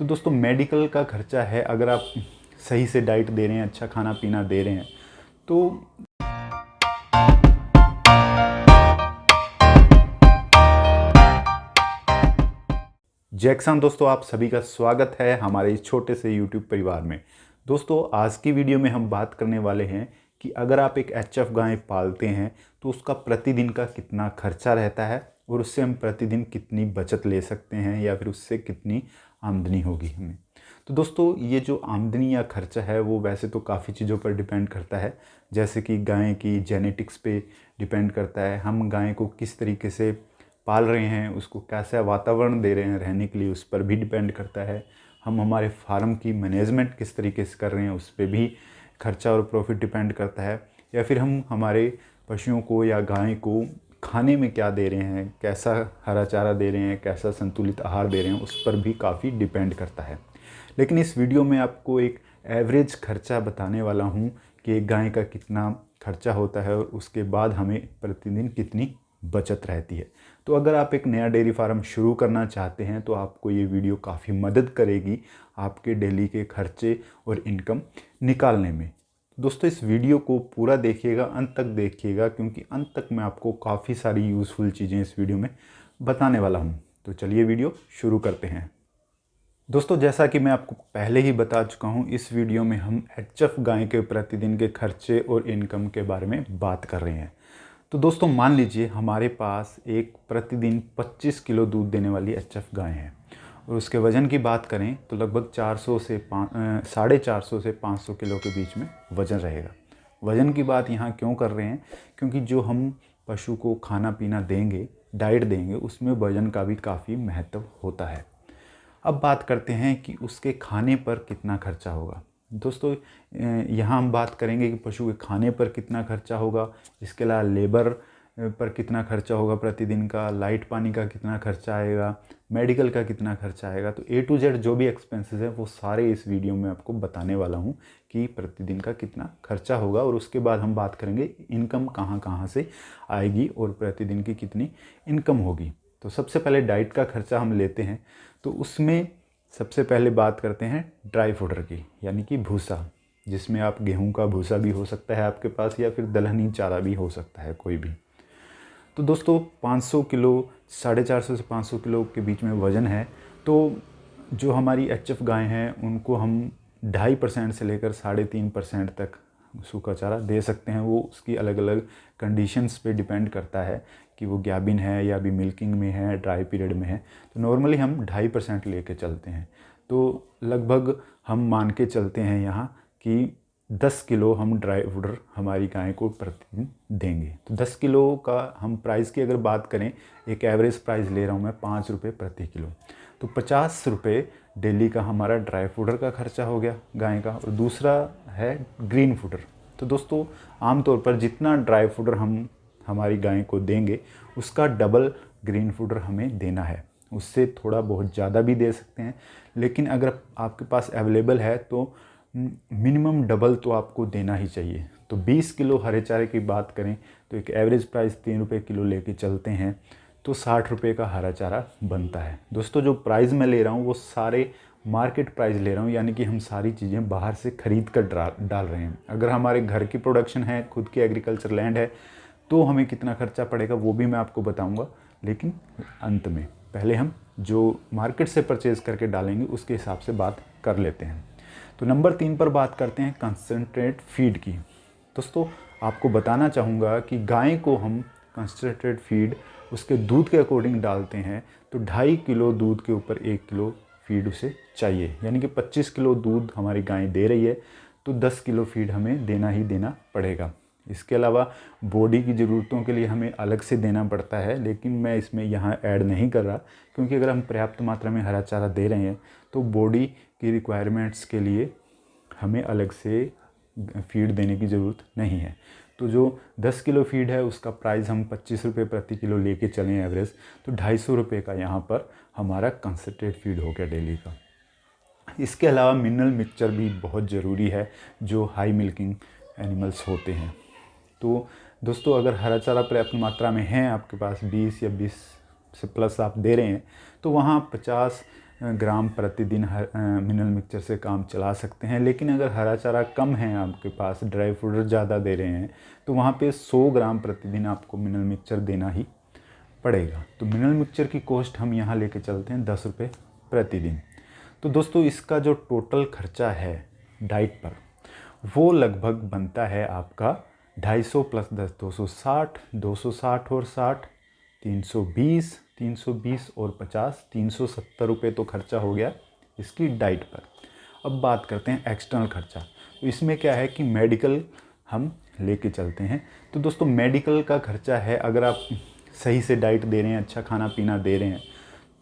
तो दोस्तों मेडिकल का खर्चा है, अगर आप सही से डाइट दे रहे हैं, अच्छा खाना पीना दे रहे हैं तो जैक्सन दोस्तों, आप सभी का स्वागत है हमारे इस छोटे से YouTube परिवार में। दोस्तों आज की वीडियो में हम बात करने वाले हैं कि अगर आप एक एचएफ गाय पालते हैं तो उसका प्रतिदिन का कितना खर्चा रहता है और उससे हम प्रतिदिन कितनी बचत ले सकते हैं या फिर उससे कितनी आमदनी होगी हमें। तो दोस्तों ये जो आमदनी या खर्चा है वो वैसे तो काफ़ी चीज़ों पर डिपेंड करता है, जैसे कि गाय की जेनेटिक्स पे डिपेंड करता है, हम गाय को किस तरीके से पाल रहे हैं, उसको कैसा वातावरण दे रहे हैं रहने के लिए, उस पर भी डिपेंड करता है। हम हमारे फार्म की मैनेजमेंट किस तरीके से कर रहे हैं उस पर भी खर्चा और प्रॉफिट डिपेंड करता है। या फिर हम हमारे पशुओं को या गाय को खाने में क्या दे रहे हैं, कैसा हरा चारा दे रहे हैं, कैसा संतुलित आहार दे रहे हैं, उस पर भी काफ़ी डिपेंड करता है। लेकिन इस वीडियो में आपको एक एवरेज खर्चा बताने वाला हूँ कि एक गाय का कितना खर्चा होता है और उसके बाद हमें प्रतिदिन कितनी बचत रहती है। तो अगर आप एक नया डेयरी फार्म शुरू करना चाहते हैं तो आपको ये वीडियो काफ़ी मदद करेगी आपके डेली के खर्चे और इनकम निकालने में। दोस्तों इस वीडियो को पूरा देखिएगा, अंत तक देखिएगा, क्योंकि अंत तक मैं आपको काफ़ी सारी यूज़फुल चीज़ें इस वीडियो में बताने वाला हूँ। तो चलिए वीडियो शुरू करते हैं। दोस्तों जैसा कि मैं आपको पहले ही बता चुका हूँ, इस वीडियो में हम एचएफ गाय के प्रतिदिन के खर्चे और इनकम के बारे में बात कर रहे हैं। तो दोस्तों मान लीजिए हमारे पास एक प्रतिदिन 25 किलो दूध देने वाली एचएफ गाय है और उसके वज़न की बात करें तो लगभग 450 से 500 किलो के बीच में वज़न रहेगा। वज़न की बात यहाँ क्यों कर रहे हैं, क्योंकि जो हम पशु को खाना पीना देंगे, डाइट देंगे, उसमें वज़न का भी काफ़ी महत्व होता है। अब बात करते हैं कि उसके खाने पर कितना खर्चा होगा। दोस्तों यहाँ हम बात करेंगे कि पशु के खाने पर कितना खर्चा होगा, इसके अलावा लेबर पर कितना खर्चा होगा प्रतिदिन का, लाइट पानी का कितना खर्चा आएगा, मेडिकल का कितना खर्चा आएगा। तो A to Z जो भी एक्सपेंसेस है वो सारे इस वीडियो में आपको बताने वाला हूँ कि प्रतिदिन का कितना खर्चा होगा। और उसके बाद हम बात करेंगे इनकम कहाँ कहाँ से आएगी और प्रतिदिन की कितनी इनकम होगी। तो सबसे पहले डाइट का खर्चा हम लेते हैं, तो उसमें सबसे पहले बात करते हैं ड्राई फूडर की, यानी कि भूसा, जिसमें आप गेहूं का भूसा भी हो सकता है आपके पास या फिर दलहनी चारा भी हो सकता है कोई भी। तो दोस्तों 500 किलो 450 से 500 किलो के बीच में वज़न है। तो जो हमारी एचएफ गाय हैं उनको हम 2.5% से लेकर 3.5% तक सूखा चारा दे सकते हैं। वो उसकी अलग अलग कंडीशंस पे डिपेंड करता है कि वो ग्याबिन है या अभी मिल्किंग में है, ड्राई पीरियड में है। तो नॉर्मली हम 2.5% लेके चलते हैं। तो लगभग हम मान के चलते हैं यहाँ कि 10 किलो हम ड्राई फूडर हमारी गाय को प्रतिदिन देंगे। तो 10 किलो का हम प्राइस की अगर बात करें, एक एवरेज प्राइस ले रहा हूँ मैं 5 रुपये प्रति किलो। तो 50 रुपये डेली का हमारा ड्राई फूडर का खर्चा हो गया गाय का। और दूसरा है ग्रीन फूडर। तो दोस्तों आमतौर पर जितना ड्राई फूडर हम हमारी गाय को देंगे उसका डबल ग्रीन फूडर हमें देना है। उससे थोड़ा बहुत ज़्यादा भी दे सकते हैं, लेकिन अगर आपके पास अवेलेबल है तो मिनिमम डबल तो आपको देना ही चाहिए। तो 20 किलो हरे चारे की बात करें तो एक एवरेज प्राइस 3 रुपये किलो लेके चलते हैं तो 60 रुपये का हरा चारा बनता है। दोस्तों जो प्राइस मैं ले रहा हूँ वो सारे मार्केट प्राइस ले रहा हूँ, यानी कि हम सारी चीज़ें बाहर से ख़रीद कर डाल रहे हैं। अगर हमारे घर की प्रोडक्शन है, खुद की एग्रीकल्चर लैंड है, तो हमें कितना खर्चा पड़ेगा वो भी मैं आपको बताऊँगा, लेकिन अंत में पहले हम जो मार्केट से परचेज़ करके डालेंगे उसके हिसाब से बात कर लेते हैं। तो नंबर 3 पर बात करते हैं कंसंट्रेट फीड की। दोस्तों आपको बताना चाहूँगा कि गाय को हम कंसंट्रेट फीड उसके दूध के अकॉर्डिंग डालते हैं तो 2.5 किलो दूध के ऊपर 1 किलो फीड उसे चाहिए, यानी कि 25 किलो दूध हमारी गाय दे रही है तो 10 किलो फीड हमें देना ही देना पड़ेगा। इसके अलावा बॉडी की ज़रूरतों के लिए हमें अलग से देना पड़ता है, लेकिन मैं इसमें यहाँ ऐड नहीं कर रहा, क्योंकि अगर हम पर्याप्त मात्रा में हरा चारा दे रहे हैं तो बॉडी की रिक्वायरमेंट्स के लिए हमें अलग से फीड देने की ज़रूरत नहीं है। तो जो 10 किलो फीड है उसका प्राइस हम 25 रुपये प्रति किलो लेके चलें एवरेज, तो 250 रुपये का यहाँ पर हमारा कंसंट्रेट फीड हो गया डेली का। इसके अलावा मिनरल मिक्सचर भी बहुत ज़रूरी है जो हाई मिल्किंग एनिमल्स होते हैं। तो दोस्तों अगर हरा चारा पर्याप्त मात्रा में है आपके पास, 20 या 20 से प्लस आप दे रहे हैं, तो वहाँ 50 ग्राम प्रतिदिन मिनरल मिक्सचर से काम चला सकते हैं। लेकिन अगर हरा चारा कम है आपके पास, ड्राई फ्रूट ज़्यादा दे रहे हैं, तो वहाँ पे 100 ग्राम प्रतिदिन आपको मिनरल मिक्सचर देना ही पड़ेगा। तो मिनरल मिक्सचर की कॉस्ट हम यहाँ लेके चलते हैं 10 रुपये प्रतिदिन। तो दोस्तों इसका जो टोटल खर्चा है डाइट पर, वो लगभग बनता है आपका 250 प्लस 10 260, 260 और 60 320, 320 और 50 370 रुपये तो खर्चा हो गया इसकी डाइट पर। अब बात करते हैं एक्सटर्नल खर्चा। तो इसमें क्या है कि मेडिकल हम लेके चलते हैं। तो दोस्तों मेडिकल का खर्चा है, अगर आप सही से डाइट दे रहे हैं, अच्छा खाना पीना दे रहे हैं,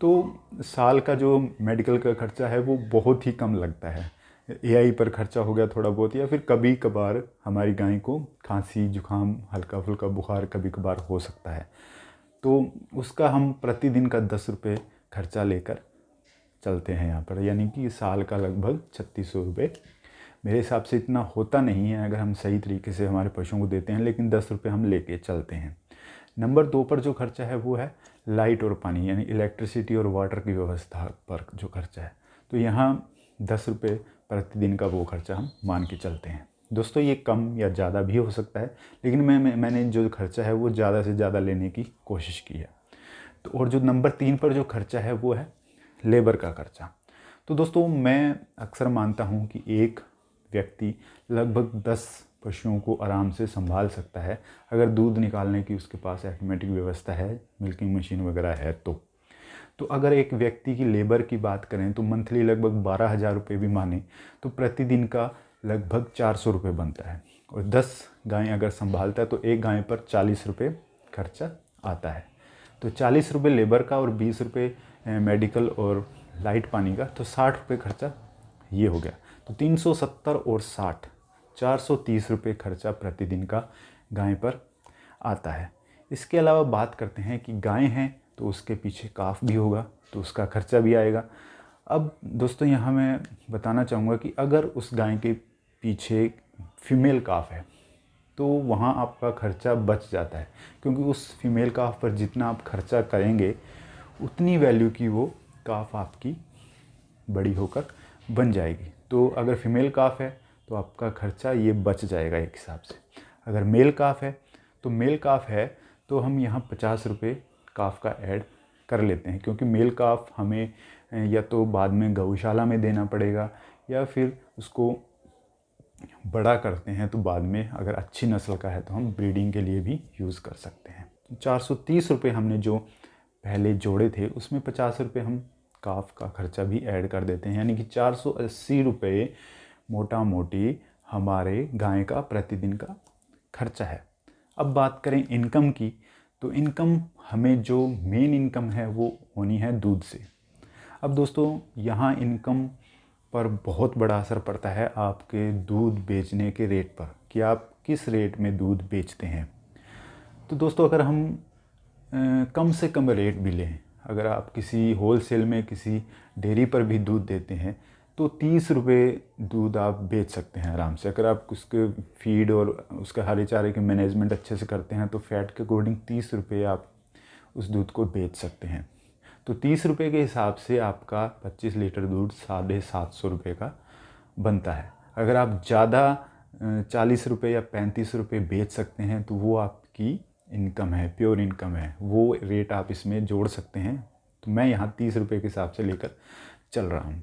तो साल का जो मेडिकल का खर्चा है वो बहुत ही कम लगता है। एआई पर खर्चा हो गया थोड़ा बहुत, या फिर कभी कभार हमारी गाय को खांसी जुकाम हल्का फुल्का बुखार कभी कभार हो सकता है, तो उसका हम प्रतिदिन का 10 रुपये खर्चा लेकर चलते हैं यहाँ पर, यानी कि साल का लगभग 3600 रुपये। मेरे हिसाब से इतना होता नहीं है अगर हम सही तरीके से हमारे पशुओं को देते हैं, लेकिन 10 रुपये हम लेके चलते हैं। नंबर 2 पर जो खर्चा है वो है लाइट और पानी, यानी इलेक्ट्रिसिटी और वाटर की व्यवस्था पर जो खर्चा है। तो यहाँ 10 रुपये प्रतिदिन का वो खर्चा हम मान के चलते हैं। दोस्तों ये कम या ज़्यादा भी हो सकता है, लेकिन मैंने जो खर्चा है वो ज़्यादा से ज़्यादा लेने की कोशिश की है। तो और जो नंबर 3 पर जो खर्चा है वो है लेबर का खर्चा। तो दोस्तों मैं अक्सर मानता हूँ कि एक व्यक्ति लगभग 10 पशुओं को आराम से संभाल सकता है, अगर दूध निकालने की उसके पास ऑटोमेटिक व्यवस्था है, मिल्किंग मशीन वगैरह है। तो अगर एक व्यक्ति की लेबर की बात करें तो मंथली लगभग 12,000 रुपये भी माने तो प्रतिदिन का लगभग 400 रुपये बनता है। और 10 गायें अगर संभालता है तो एक गाय पर 40 रुपये खर्चा आता है। तो 40 रुपये लेबर का और 20 रुपये मेडिकल और लाइट पानी का, तो 60 रुपये खर्चा ये हो गया। तो 370 और 60 430 रुपये खर्चा प्रतिदिन का गाय पर आता है। इसके अलावा बात करते हैं कि गाय हैं तो उसके पीछे काफ भी होगा, तो उसका खर्चा भी आएगा। अब दोस्तों यहाँ मैं बताना चाहूँगा कि अगर उस गाय के पीछे फीमेल काफ है तो वहाँ आपका खर्चा बच जाता है, क्योंकि उस फीमेल काफ पर जितना आप खर्चा करेंगे उतनी वैल्यू की वो काफ आपकी बड़ी होकर बन जाएगी। तो अगर फीमेल काफ है तो आपका खर्चा ये बच जाएगा एक हिसाब से। अगर मेल काफ है तो हम यहाँ 50 रुपये काफ का ऐड कर लेते हैं, क्योंकि मेल काफ हमें या तो बाद में गौशाला में देना पड़ेगा, या फिर उसको बड़ा करते हैं तो बाद में अगर अच्छी नस्ल का है तो हम ब्रीडिंग के लिए भी यूज़ कर सकते हैं। 430 रुपये हमने जो पहले जोड़े थे उसमें 50 रुपये हम काफ का खर्चा भी ऐड कर देते हैं, यानी कि 480 रुपये मोटा मोटी हमारे गाय का प्रतिदिन का खर्चा है। अब बात करें इनकम की, तो इनकम हमें जो मेन इनकम है वो होनी है दूध से। अब दोस्तों यहाँ इनकम पर बहुत बड़ा असर पड़ता है आपके दूध बेचने के रेट पर, कि आप किस रेट में दूध बेचते हैं। तो दोस्तों अगर हम कम से कम रेट भी लें, अगर आप किसी होलसेल में किसी डेयरी पर भी दूध देते हैं तो 30 रुपये दूध आप बेच सकते हैं आराम से। अगर आप उसके फीड और उसके हरे चारे के मैनेजमेंट अच्छे से करते हैं तो फैट के अकॉर्डिंग 30 रुपये आप उस दूध को बेच सकते हैं। तो 30 रुपये के हिसाब से आपका 25 लीटर दूध 750 रुपये का बनता है। अगर आप ज़्यादा 40 रुपये या 35 रुपये बेच सकते हैं तो वो आपकी इनकम है, प्योर इनकम है, वो रेट आप इसमें जोड़ सकते हैं। तो मैं यहाँ 30 रुपये के हिसाब से लेकर चल रहा हूँ।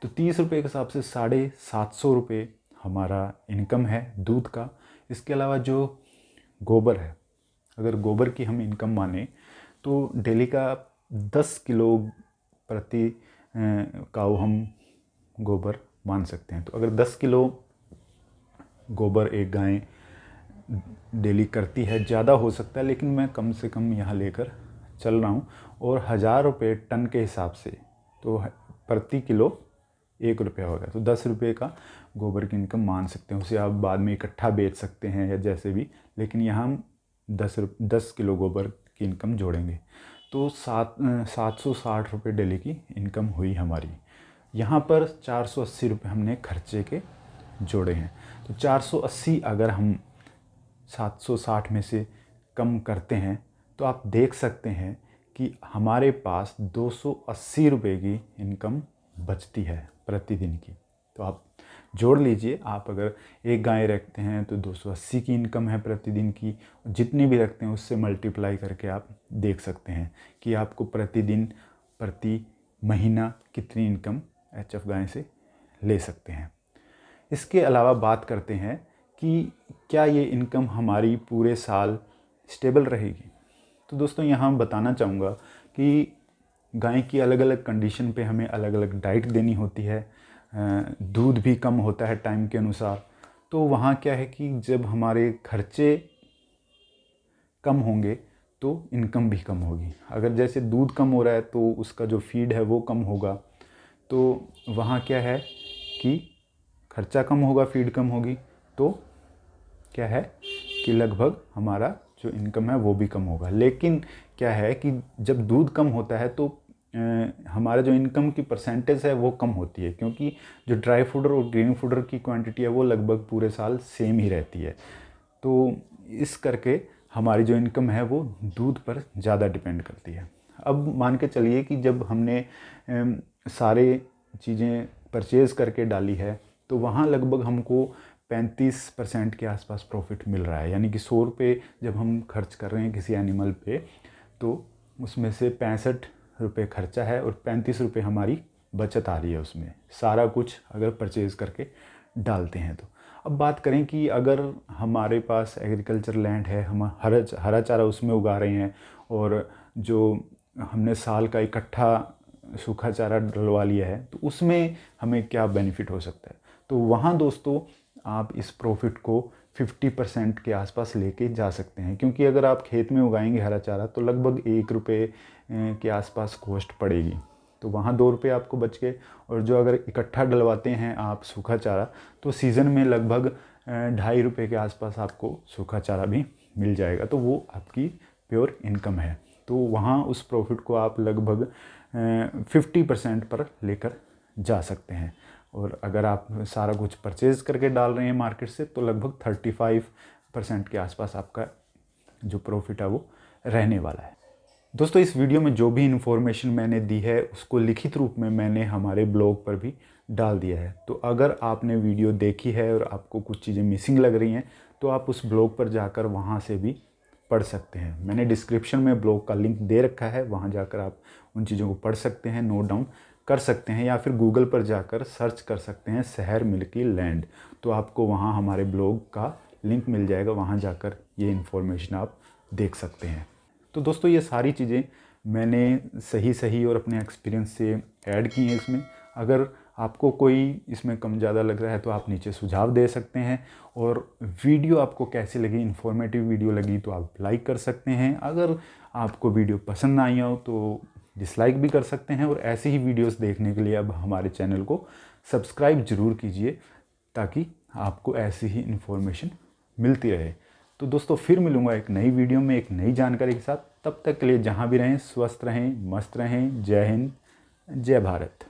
तो 30 रुपये के हिसाब से 750 रुपये हमारा इनकम है दूध का। इसके अलावा जो गोबर है, अगर गोबर की हम इनकम माने तो डेली का 10 किलो प्रति काऊ हम गोबर मान सकते हैं। तो अगर 10 किलो गोबर एक गाय डेली करती है, ज़्यादा हो सकता है लेकिन मैं कम से कम यहाँ लेकर चल रहा हूँ। और 1000 रुपये टन के हिसाब से तो प्रति किलो 1 रुपया होगा, तो 10 रुपये का गोबर की इनकम मान सकते हैं। उसे आप बाद में इकट्ठा बेच सकते हैं या जैसे भी, लेकिन यहाँ हम 10 किलो गोबर की इनकम जोड़ेंगे तो 760 रुपये डेली की इनकम हुई हमारी। यहाँ पर 480 रुपये हमने खर्चे के जोड़े हैं। तो 480 अगर हम 760 में से कम करते हैं तो आप देख सकते हैं कि हमारे पास 280 रुपये की इनकम बचती है प्रतिदिन की। तो आप जोड़ लीजिए, आप अगर एक गाय रखते हैं तो 280 की इनकम है प्रतिदिन की, जितनी भी रखते हैं उससे मल्टीप्लाई करके आप देख सकते हैं कि आपको प्रतिदिन प्रति महीना कितनी इनकम HF गाय से ले सकते हैं। इसके अलावा बात करते हैं कि क्या ये इनकम हमारी पूरे साल स्टेबल रहेगी। तो दोस्तों यहाँ मैं बताना चाहूँगा कि गाय की अलग अलग कंडीशन पे हमें अलग अलग डाइट देनी होती है, दूध भी कम होता है टाइम के अनुसार। तो वहाँ क्या है कि जब हमारे खर्चे कम होंगे तो इनकम भी कम होगी। अगर जैसे दूध कम हो रहा है तो उसका जो फीड है वो कम होगा, तो वहाँ क्या है कि खर्चा कम होगा, फीड कम होगी, तो क्या है कि लगभग हमारा जो इनकम है वो भी कम होगा। लेकिन क्या है कि जब दूध कम होता है तो हमारा जो इनकम की परसेंटेज है वो कम होती है, क्योंकि जो ड्राई फूडर और ग्रीन फूडर की क्वांटिटी है वो लगभग पूरे साल सेम ही रहती है। तो इस करके हमारी जो इनकम है वो दूध पर ज़्यादा डिपेंड करती है। अब मान के चलिए कि जब हमने सारे चीज़ें परचेज़ करके डाली है तो वहाँ लगभग हमको 35% के आसपास प्रॉफिट मिल रहा है। यानी कि 100 रुपये जब हम खर्च कर रहे हैं किसी एनिमल पे, तो उसमें से 65 रुपये खर्चा है और 35 रुपये हमारी बचत आ रही है उसमें, सारा कुछ अगर परचेज़ करके डालते हैं तो। अब बात करें कि अगर हमारे पास एग्रीकल्चर लैंड है, हम हरा चारा उसमें उगा रहे हैं और जो हमने साल का इकट्ठा सूखा चारा डलवा लिया है, तो उसमें हमें क्या बेनिफिट हो सकता है। तो वहाँ दोस्तों आप इस प्रॉफिट को 50% के आसपास लेके जा सकते हैं, क्योंकि अगर आप खेत में उगाएंगे हरा चारा तो लगभग 1 रुपये के आसपास कॉस्ट पड़ेगी, तो वहाँ 2 रुपये आपको बच गए। और जो अगर इकट्ठा डलवाते हैं आप सूखा चारा, तो सीज़न में लगभग 2.5 रुपये के आसपास आपको सूखा चारा भी मिल जाएगा, तो वो आपकी प्योर इनकम है। तो वहाँ उस प्रॉफिट को आप लगभग 50% पर लेकर जा सकते हैं। और अगर आप सारा कुछ परचेज़ करके डाल रहे हैं मार्केट से, तो लगभग 35% के आसपास आपका जो प्रॉफिट है वो रहने वाला है। दोस्तों इस वीडियो में जो भी इन्फॉर्मेशन मैंने दी है उसको लिखित रूप में मैंने हमारे ब्लॉग पर भी डाल दिया है। तो अगर आपने वीडियो देखी है और आपको कुछ चीज़ें मिसिंग लग रही हैं तो आप उस ब्लॉग पर जाकर वहाँ से भी पढ़ सकते हैं। मैंने डिस्क्रिप्शन में ब्लॉग का लिंक दे रखा है, वहाँ जाकर आप उन चीज़ों को पढ़ सकते हैं, नोट डाउन कर सकते हैं, या फिर गूगल पर जाकर सर्च कर सकते हैं शहर मिल्की लैंड, तो आपको वहाँ हमारे ब्लॉग का लिंक मिल जाएगा, वहाँ जाकर ये इन्फॉर्मेशन आप देख सकते हैं। तो दोस्तों ये सारी चीज़ें मैंने सही और अपने एक्सपीरियंस से ऐड की हैं इसमें। अगर आपको कोई इसमें कम ज़्यादा लग रहा है तो आप नीचे सुझाव दे सकते हैं। और वीडियो आपको कैसी लगी, इन्फॉर्मेटिव वीडियो लगी तो आप लाइक कर सकते हैं। अगर आपको वीडियो पसंद ना आई हो तो डिसलाइक भी कर सकते हैं। और ऐसे ही वीडियोस देखने के लिए अब हमारे चैनल को सब्सक्राइब ज़रूर कीजिए, ताकि आपको ऐसी ही इन्फॉर्मेशन मिलती रहे। तो दोस्तों फिर मिलूँगा एक नई वीडियो में एक नई जानकारी के साथ। तब तक के लिए जहाँ भी रहें स्वस्थ रहें, मस्त रहें। जय हिंद, जय भारत।